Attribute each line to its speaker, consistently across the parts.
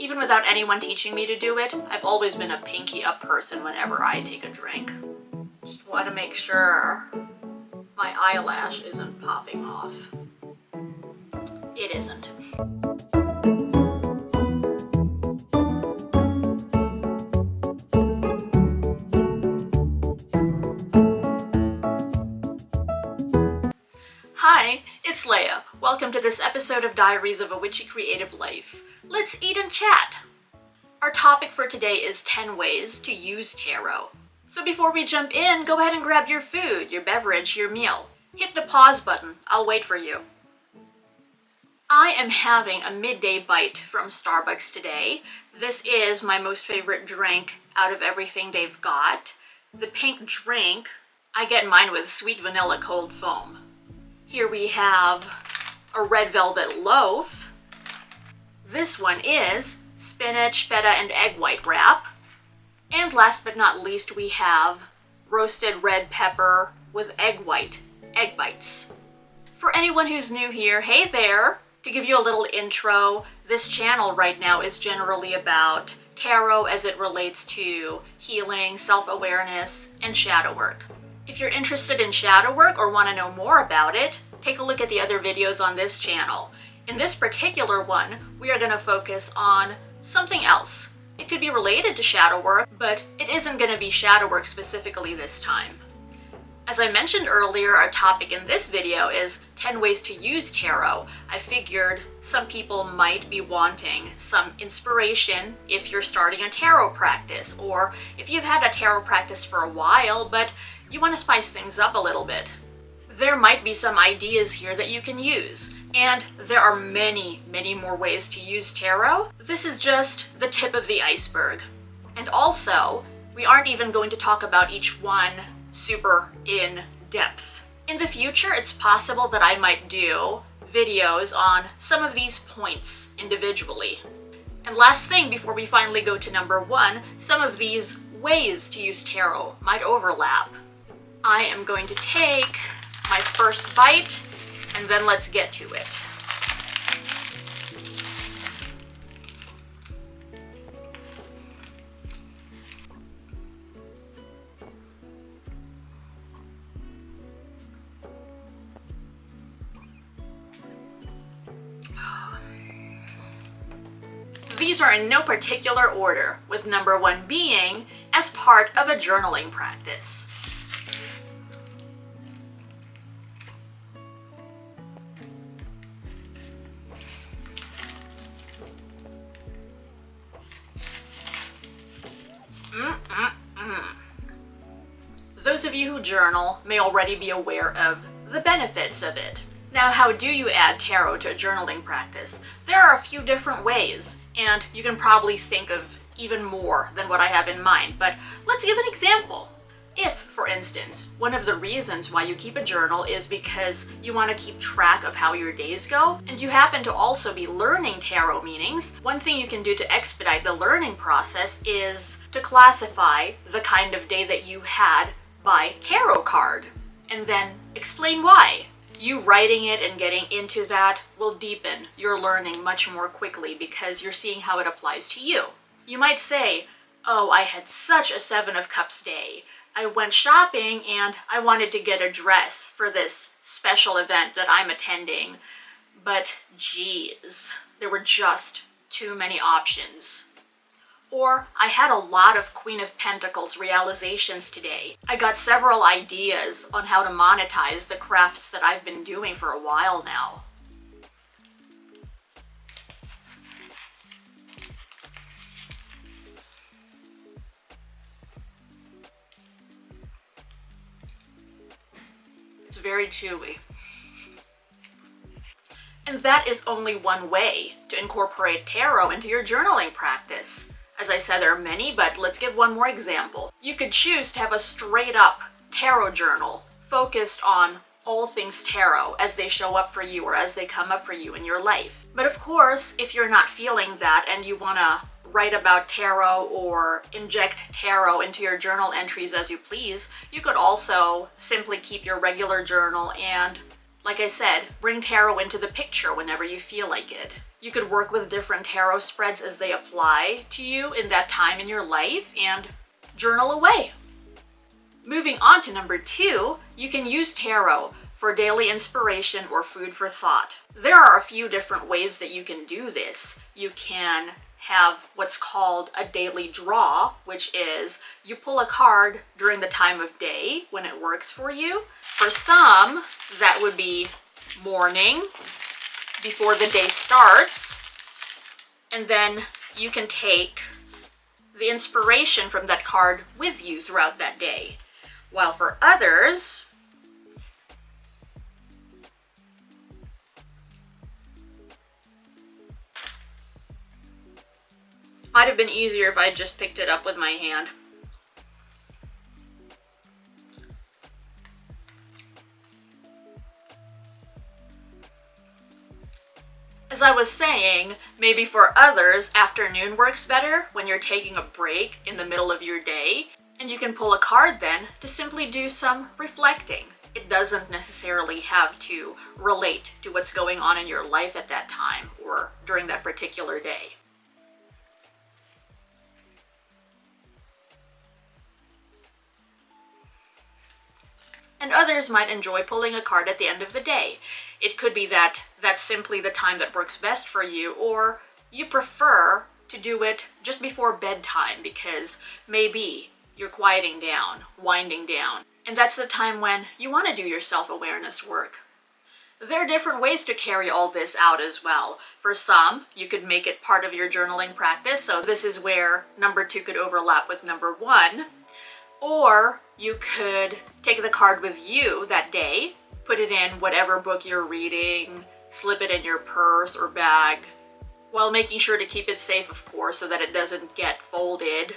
Speaker 1: Even without anyone teaching me to do it, I've always been a pinky up person whenever I take a drink. Just want to make sure my eyelash isn't popping off. It isn't. Hi, it's Leia. Welcome to this episode of Diaries of a Witchy Creative Life. Let's eat and chat! Our topic for today is 10 ways to use tarot. So before we jump in, go ahead and grab your food, your beverage, your meal. Hit the pause button. I'll wait for you. I am having a midday bite from Starbucks today. This is my most favorite drink out of everything they've got. The pink drink, I get mine with sweet vanilla cold foam. Here we have a red velvet loaf. This one is spinach, feta, and egg white wrap. And last but not least, we have roasted red pepper with egg white, egg bites. For anyone who's new here, hey there! To give you a little intro, this channel right now is generally about tarot as it relates to healing, self-awareness, and shadow work. If you're interested in shadow work or want to know more about it, take a look at the other videos on this channel. In this particular one, we are going to focus on something else. It could be related to shadow work, but it isn't going to be shadow work specifically this time. As I mentioned earlier, our topic in this video is 10 ways to use tarot. I figured some people might be wanting some inspiration if you're starting a tarot practice, or if you've had a tarot practice for a while, but you want to spice things up a little bit. There might be some ideas here that you can use, and there are many, many more ways to use tarot. This is just the tip of the iceberg. And also, we aren't even going to talk about each one super in depth. In the future, it's possible that I might do videos on some of these points individually. And last thing before we finally go to number 1, some of these ways to use tarot might overlap. I am going to take my first bite, and then let's get to it. These are in no particular order, with number 1 being as part of a journaling practice. Those of you who journal may already be aware of the benefits of it. Now, how do you add tarot to a journaling practice? There are a few different ways, and you can probably think of even more than what I have in mind, but let's give an example. If, for instance, one of the reasons why you keep a journal is because you want to keep track of how your days go, and you happen to also be learning tarot meanings, one thing you can do to expedite the learning process is to classify the kind of day that you had by tarot card, and then explain why. You writing it and getting into that will deepen your learning much more quickly because you're seeing how it applies to you. You might say, oh, I had such a 7 of Cups day. I went shopping and I wanted to get a dress for this special event that I'm attending, but geez, there were just too many options. Or, I had a lot of Queen of Pentacles realizations today. I got several ideas on how to monetize the crafts that I've been doing for a while now. It's very chewy. And that is only one way to incorporate tarot into your journaling practice. As I said, there are many, but let's give one more example. You could choose to have a straight-up tarot journal focused on all things tarot as they show up for you or as they come up for you in your life. But of course, if you're not feeling that and you want to write about tarot or inject tarot into your journal entries as you please, you could also simply keep your regular journal and Like I said, bring tarot into the picture whenever you feel like it. You could work with different tarot spreads as they apply to you in that time in your life and journal away. Moving on to number 2, you can use tarot for daily inspiration or food for thought. There are a few different ways that you can do this. You can have what's called a daily draw, which is you pull a card during the time of day when it works for you. For some, that would be morning, before the day starts, and then you can take the inspiration from that card with you throughout that day. While for others, might have been easier if I just picked it up with my hand. As I was saying, maybe for others, afternoon works better when you're taking a break in the middle of your day, and you can pull a card then to simply do some reflecting. It doesn't necessarily have to relate to what's going on in your life at that time or during that particular day. And others might enjoy pulling a card at the end of the day. It could be that that's simply the time that works best for you, or you prefer to do it just before bedtime because maybe you're quieting down, winding down, and that's the time when you want to do your self-awareness work. There are different ways to carry all this out as well. For some, you could make it part of your journaling practice, so this is where number 2 could overlap with number 1. Or you could take the card with you that day, put it in whatever book you're reading, slip it in your purse or bag, while making sure to keep it safe, of course, so that it doesn't get folded.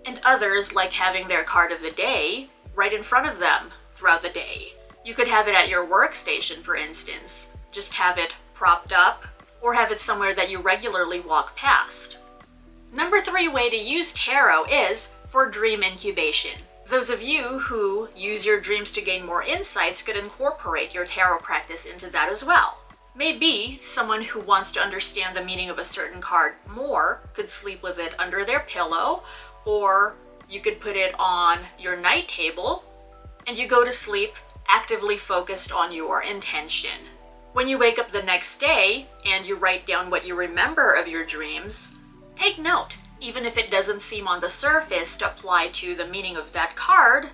Speaker 1: And others like having their card of the day right in front of them throughout the day. You could have it at your workstation, for instance. Just have it propped up, or have it somewhere that you regularly walk past. Number 3 way to use tarot is for dream incubation. Those of you who use your dreams to gain more insights could incorporate your tarot practice into that as well. Maybe someone who wants to understand the meaning of a certain card more could sleep with it under their pillow, or you could put it on your night table and you go to sleep actively focused on your intention. When you wake up the next day and you write down what you remember of your dreams, take note. Even if it doesn't seem on the surface to apply to the meaning of that card,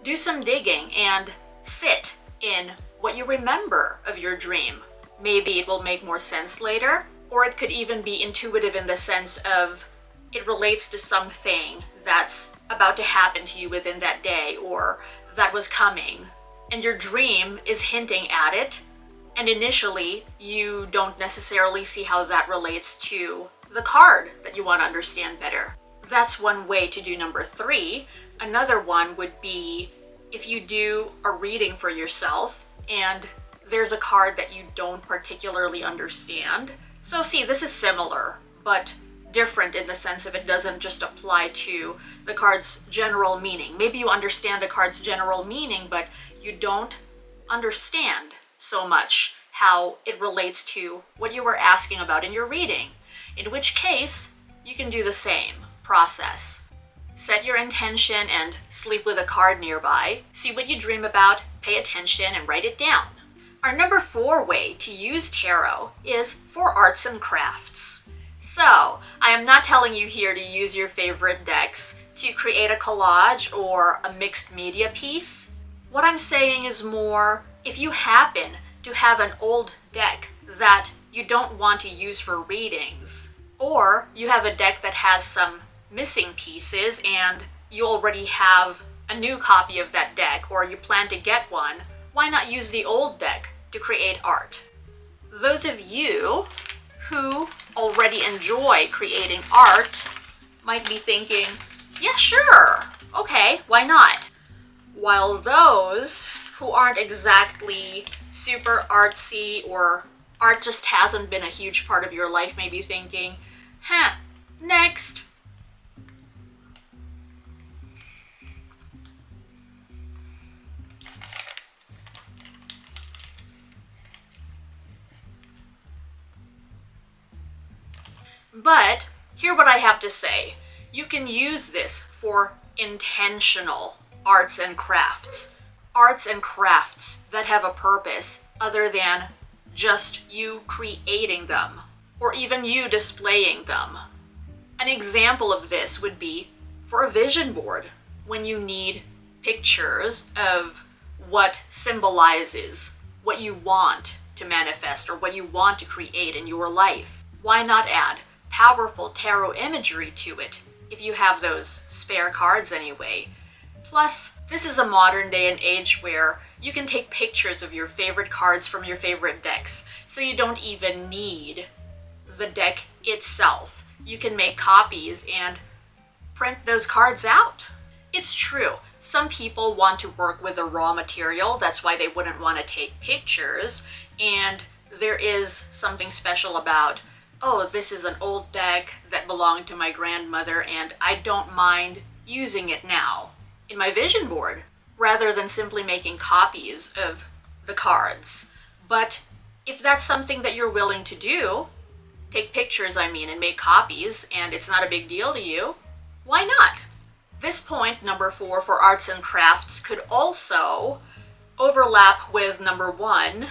Speaker 1: do some digging and sit in what you remember of your dream. Maybe it will make more sense later, or it could even be intuitive in the sense of it relates to something that's about to happen to you within that day or that was coming, and your dream is hinting at it, and initially you don't necessarily see how that relates to the card that you want to understand better. That's one way to do number 3. Another one would be if you do a reading for yourself and there's a card that you don't particularly understand. So see, this is similar, but different in the sense of it doesn't just apply to the card's general meaning. Maybe you understand the card's general meaning, but you don't understand so much how it relates to what you were asking about in your reading. In which case, you can do the same process. Set your intention and sleep with a card nearby. See what you dream about, pay attention, and write it down. Our number 4 way to use tarot is for arts and crafts. So, I am not telling you here to use your favorite decks to create a collage or a mixed media piece. What I'm saying is more, if you happen to have an old deck that you don't want to use for readings, or you have a deck that has some missing pieces and you already have a new copy of that deck, or you plan to get one, why not use the old deck to create art? Those of you who already enjoy creating art might be thinking, yeah, sure, okay, why not? While those who aren't exactly super artsy, or art just hasn't been a huge part of your life, may be thinking, next. But hear what I have to say. You can use this for intentional arts and crafts. Arts and crafts that have a purpose other than just you creating them or even you displaying them. An example of this would be for a vision board when you need pictures of what symbolizes what you want to manifest or what you want to create in your life. Why not add powerful tarot imagery to it if you have those spare cards anyway? Plus, this is a modern day and age where you can take pictures of your favorite cards from your favorite decks, so you don't even need the deck itself. You can make copies and print those cards out. It's true, some people want to work with the raw material, that's why they wouldn't want to take pictures, and there is something special about, oh, this is an old deck that belonged to my grandmother and I don't mind using it now in my vision board, rather than simply making copies of the cards. But if that's something that you're willing to do, take pictures, and make copies, and it's not a big deal to you, why not? This point, number 4, for arts and crafts, could also overlap with number 1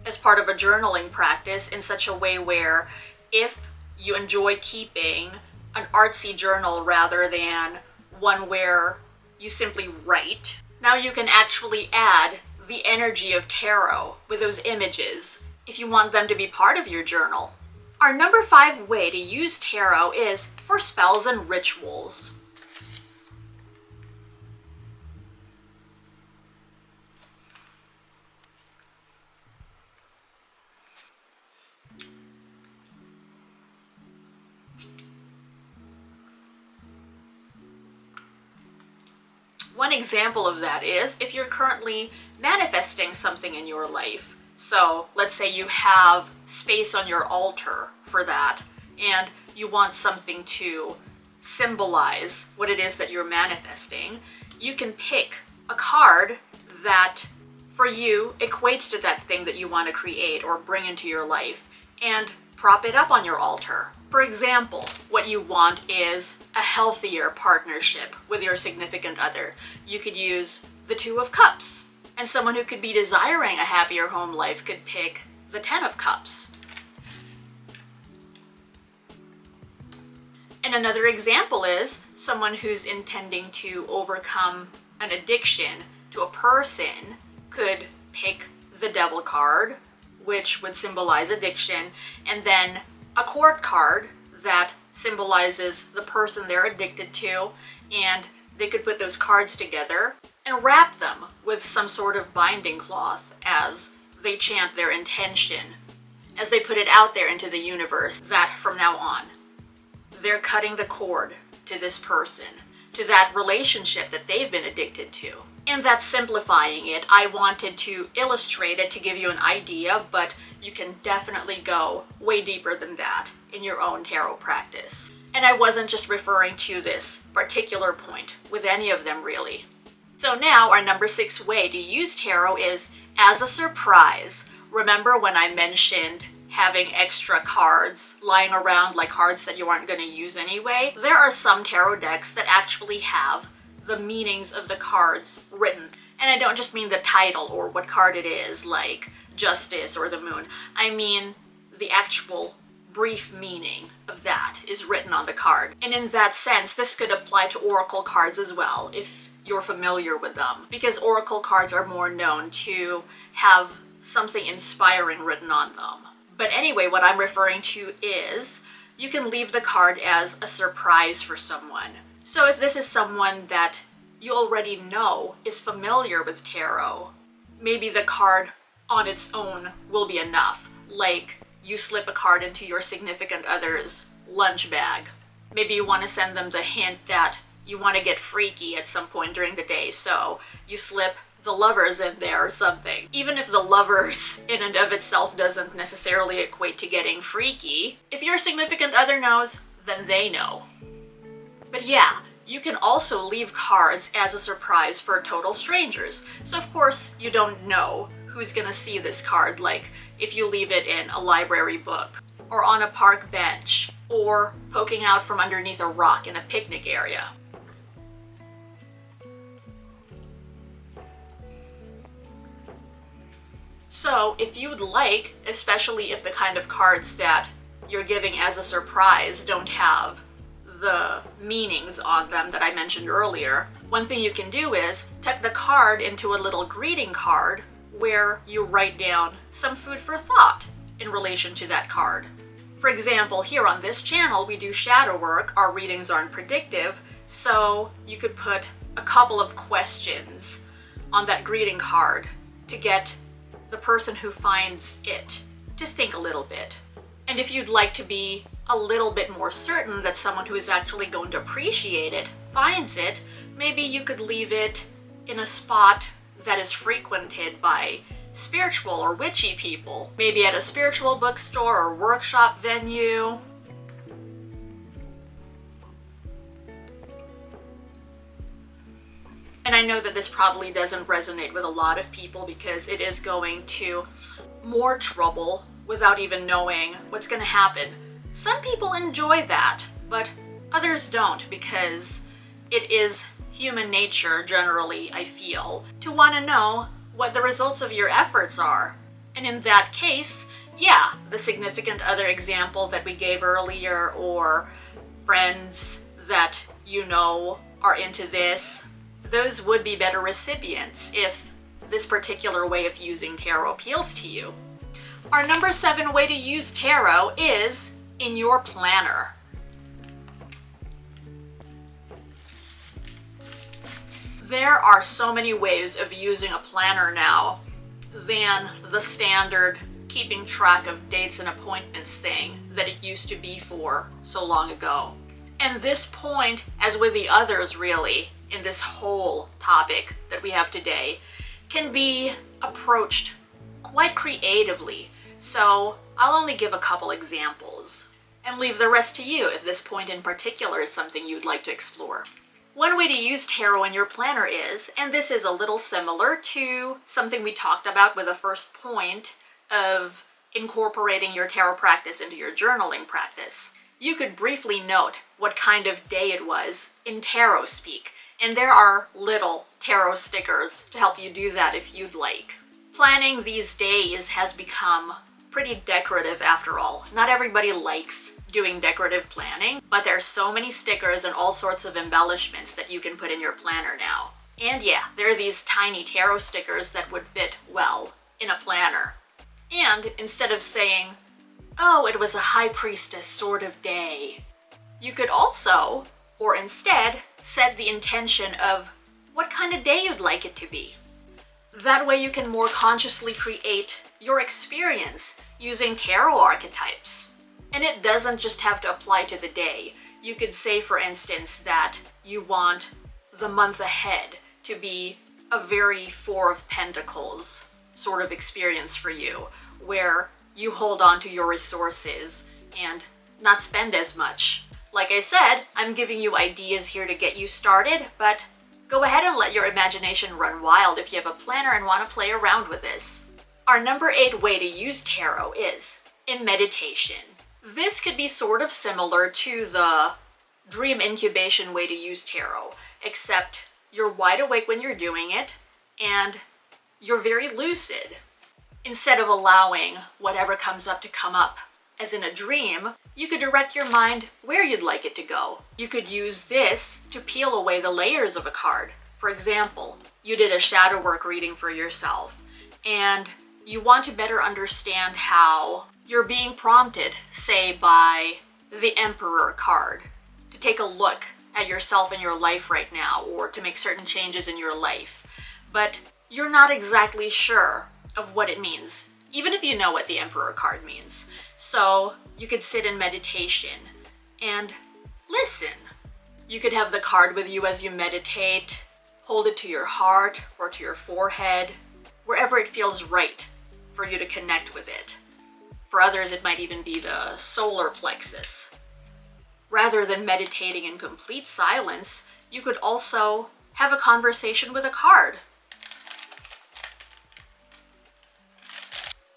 Speaker 1: as part of a journaling practice in such a way where if you enjoy keeping an artsy journal rather than one where you simply write, now you can actually add the energy of tarot with those images if you want them to be part of your journal. Our number 5 way to use tarot is for spells and rituals. One example of that is if you're currently manifesting something in your life. So let's say you have space on your altar for that, and you want something to symbolize what it is that you're manifesting. You can pick a card that for you equates to that thing that you want to create or bring into your life and prop it up on your altar. For example, what you want is a healthier partnership with your significant other. You could use the 2 of Cups. And someone who could be desiring a happier home life could pick the 10 of Cups. And another example is someone who's intending to overcome an addiction to a person could pick the Devil card, which would symbolize addiction, and then a Court card that symbolizes the person they're addicted to, and they could put those cards together and wrap them with some sort of binding cloth as they chant their intention, as they put it out there into the universe that from now on, they're cutting the cord to this person, to that relationship that they've been addicted to. And that's simplifying it. I wanted to illustrate it to give you an idea, but you can definitely go way deeper than that in your own tarot practice. And I wasn't just referring to this particular point with any of them really. So now our number 6 way to use tarot is as a surprise. Remember when I mentioned having extra cards lying around, like cards that you aren't going to use anyway? There are some tarot decks that actually have the meanings of the cards written. And I don't just mean the title or what card it is, like Justice or the Moon. I mean the actual brief meaning of that is written on the card. And in that sense, this could apply to oracle cards as well, if you're familiar with them, because oracle cards are more known to have something inspiring written on them. But anyway, what I'm referring to is you can leave the card as a surprise for someone. So if this is someone that you already know is familiar with tarot, maybe the card on its own will be enough. Like you slip a card into your significant other's lunch bag. Maybe you want to send them the hint that you want to get freaky at some point during the day, so you slip the Lovers in there or something. Even if the Lovers in and of itself doesn't necessarily equate to getting freaky, if your significant other knows, then they know. But yeah, you can also leave cards as a surprise for total strangers. So of course you don't know who's gonna see this card, like if you leave it in a library book or on a park bench or poking out from underneath a rock in a picnic area. So if you'd like, especially if the kind of cards that you're giving as a surprise don't have the meanings on them that I mentioned earlier, one thing you can do is tuck the card into a little greeting card where you write down some food for thought in relation to that card. For example, here on this channel, we do shadow work. Our readings aren't predictive, so you could put a couple of questions on that greeting card to get the person who finds it to think a little bit. And if you'd like to be a little bit more certain that someone who is actually going to appreciate it finds it, maybe you could leave it in a spot that is frequented by spiritual or witchy people, maybe at a spiritual bookstore or workshop venue. And I know that this probably doesn't resonate with a lot of people because it is going to more trouble without even knowing what's going to happen. Some people enjoy that, but others don't, because it is human nature, generally, I feel, to want to know what the results of your efforts are. And in that case, yeah, the significant other example that we gave earlier, or friends that you know are into this, those would be better recipients if this particular way of using tarot appeals to you. Our number 7 way to use tarot is in your planner. There are so many ways of using a planner now than the standard keeping track of dates and appointments thing that it used to be for so long ago. And this point, as with the others really, in this whole topic that we have today, can be approached quite creatively. So I'll only give a couple examples and leave the rest to you if this point in particular is something you'd like to explore. One way to use tarot in your planner is, and this is a little similar to something we talked about with the first point of incorporating your tarot practice into your journaling practice. You could briefly note what kind of day it was in tarot speak, and there are little tarot stickers to help you do that if you'd like. Planning these days has become pretty decorative after all. Not everybody likes doing decorative planning, but there's so many stickers and all sorts of embellishments that you can put in your planner now. And yeah, there are these tiny tarot stickers that would fit well in a planner. And instead of saying, oh, it was a high priestess sort of day, you could also, or instead, set the intention of what kind of day you'd like it to be. That way you can more consciously create your experience using tarot archetypes. And it doesn't just have to apply to the day. You could say, for instance, that you want the month ahead to be a very Four of Pentacles sort of experience for you, where you hold on to your resources and not spend as much. Like I said, I'm giving you ideas here to get you started, but go ahead and let your imagination run wild if you have a planner and want to play around with this. Our number 8 way to use tarot is in meditation. This could be sort of similar to the dream incubation way to use tarot, except you're wide awake when you're doing it and you're very lucid. Instead of allowing whatever comes up to come up as in a dream, you could direct your mind where you'd like it to go. You could use this to peel away the layers of a card. For example, you did a shadow work reading for yourself and you want to better understand how you're being prompted, say by the Emperor card, to take a look at yourself and your life right now, or to make certain changes in your life. But you're not exactly sure of what it means, even if you know what the Emperor card means. So you could sit in meditation and listen. You could have the card with you as you meditate, hold it to your heart or to your forehead, wherever it feels right for you to connect with it. For others, it might even be the solar plexus. Rather than meditating in complete silence, you could also have a conversation with a card.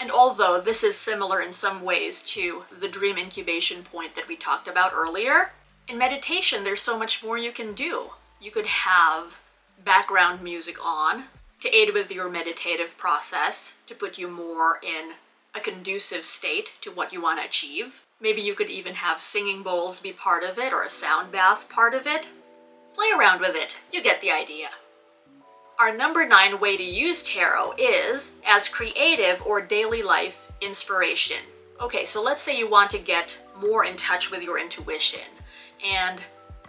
Speaker 1: And although this is similar in some ways to the dream incubation point that we talked about earlier, in meditation there's so much more you can do. You could have background music on to aid with your meditative process, to put you more in a conducive state to what you want to achieve. Maybe you could even have singing bowls be part of it, or a sound bath part of it. Play around with it, you get the idea. Our number 9 way to use tarot is as creative or daily life inspiration. Okay, so let's say you want to get more in touch with your intuition, and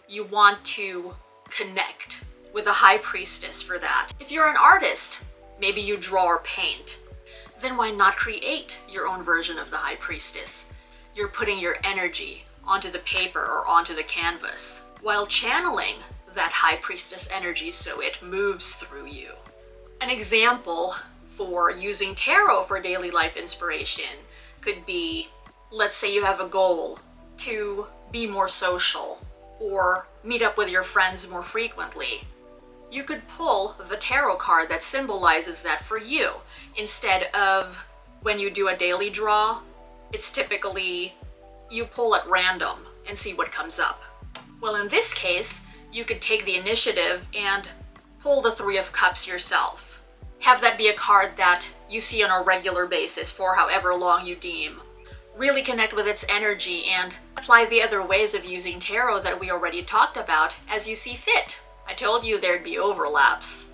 Speaker 1: you want to connect with a high priestess for that. If you're an artist, maybe you draw or paint, then why not create your own version of the high priestess? You're putting your energy onto the paper or onto the canvas while channeling that high priestess energy so it moves through you. An example for using tarot for daily life inspiration could be, let's say you have a goal to be more social or meet up with your friends more frequently. You could pull the tarot card that symbolizes that for you. Instead of when you do a daily draw, it's typically you pull at random and see what comes up. Well, in this case, you could take the initiative and pull the 3 of Cups yourself. Have that be a card that you see on a regular basis for however long you deem. Really connect with its energy and apply the other ways of using tarot that we already talked about as you see fit. I told you there'd be overlaps.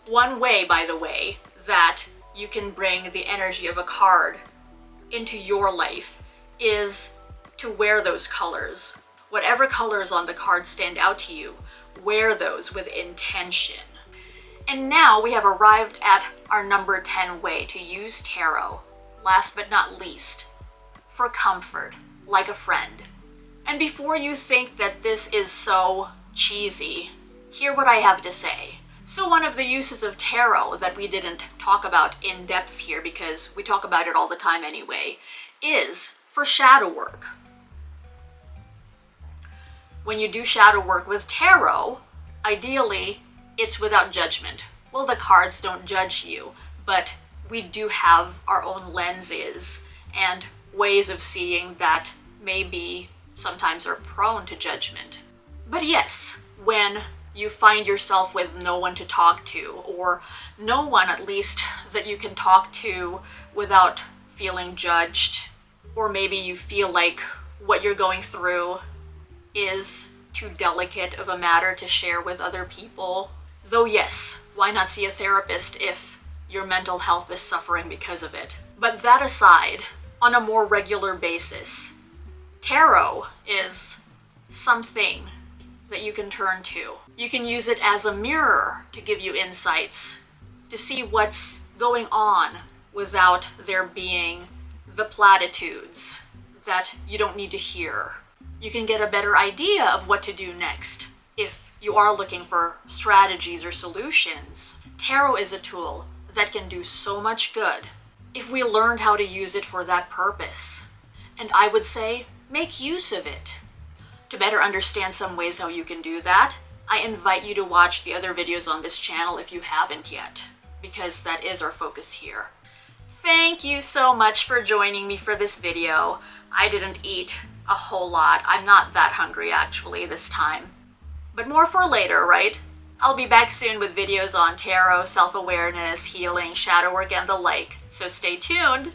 Speaker 1: One way, by the way, that you can bring the energy of a card into your life is to wear those colors. Whatever colors on the card stand out to you, wear those with intention. And now we have arrived at our number 10 way to use tarot, last but not least, for comfort, like a friend. And before you think that this is so cheesy, hear what I have to say. So one of the uses of tarot that we didn't talk about in depth here, because we talk about it all the time anyway, is for shadow work. When you do shadow work with tarot, ideally it's without judgment. Well, the cards don't judge you, but we do have our own lenses and ways of seeing that maybe sometimes are prone to judgment. But yes, when you find yourself with no one to talk to, or no one at least that you can talk to without feeling judged, or maybe you feel like what you're going through is too delicate of a matter to share with other people. Though yes, why not see a therapist if your mental health is suffering because of it? But that aside, on a more regular basis, tarot is something that you can turn to. You can use it as a mirror to give you insights, to see what's going on without there being the platitudes that you don't need to hear. You can get a better idea of what to do next if you are looking for strategies or solutions. Tarot is a tool that can do so much good if we learned how to use it for that purpose. And I would say, make use of it. To better understand some ways how you can do that, I invite you to watch the other videos on this channel if you haven't yet, because that is our focus here. Thank you so much for joining me for this video. I didn't eat a whole lot. I'm not that hungry actually this time. But more for later, right? I'll be back soon with videos on tarot, self-awareness, healing, shadow work, and the like, so stay tuned.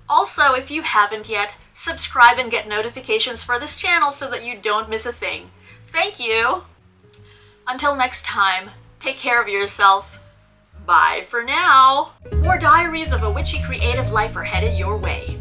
Speaker 1: Also, if you haven't yet, subscribe and get notifications for this channel so that you don't miss a thing. Thank you! Until next time, take care of yourself. Bye for now! More Diaries of a Witchy Creative Life are headed your way.